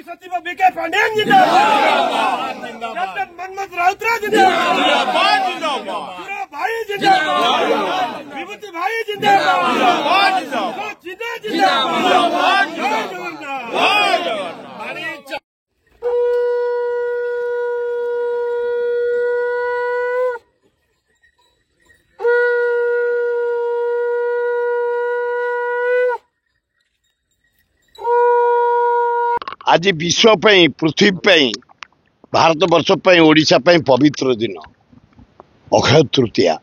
सचिव बीके पांडेन जिंदाबाद, कैप्टन मनमथ राउतराय जिंदाबाद, सुरा भाई जिंदाबाद, विभूति भाई जिंदाबाद, जिंदाबाद, जय जगन्नाथ। आज विश्व पृथ्वी भारत वर्ष ओडिशा पवित्र दिन अक्षय तृतीया।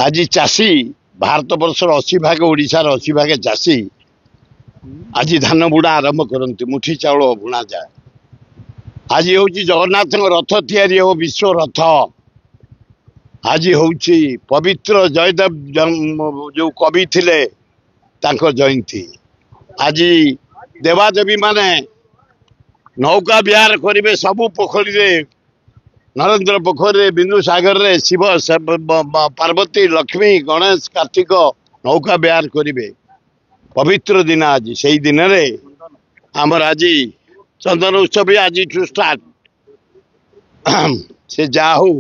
आज चाषी भारत वर्ष 80 भाग ओडिशार 80 भाग चाषी आज धान बुणा आरंभ करती, मुठी चाउल बुणा जाए। आज हूँ जगन्नाथ रथ तैयारी हो विश्व रथ। आज हूँ पवित्र जयदेव जो कवि थिले तांको जयंती। आज देवादेवी माने नौका विहार करेंगे सबू पोखरी रे, नरेंद्र पोखरी बिंदु सागर रे शिव पार्वती लक्ष्मी गणेश कार्तिक नौका विहार करेंगे। पवित्र दिन आज से दिन रे आमर आज चंदन उत्सव आज स्टार्ट से जा हो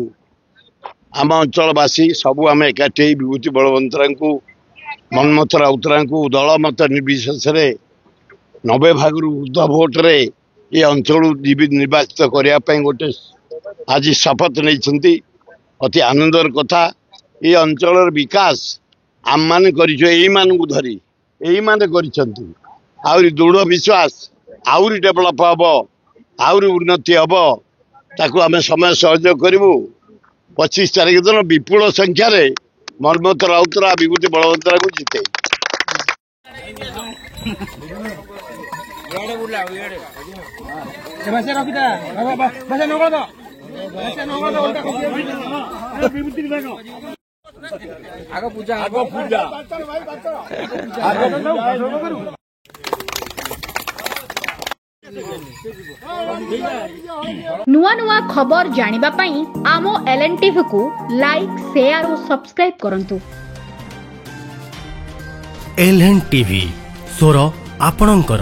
आम अंचलवासी सबू आम एकाठी विभूति बलवंतरा को मनमथ राउतरा को दल मत निर्विशेष 90 भाग ऊर्ध भोट रे ये अंचल निर्वाचित करने गोटे आज शपथ नहीं। अति आनंदर कथा। ये अंचल विकास आम मान धरी यही माने कर दृढ़ विश्वास आउरी डेभलप हम आउरी उन्नति हम ताकू आम समय सहयोग करूँ। 25 तारीख दिन विपुल संख्यार मनमथ राउतरा विभूति बलवंतरा को जीते। नुआ नुआ खबर जानिबा पई आमो एलएनटीवी को लाइक शेयर और सब्सक्राइब करंतु। एलएनटीवी स्वर आपणंकर।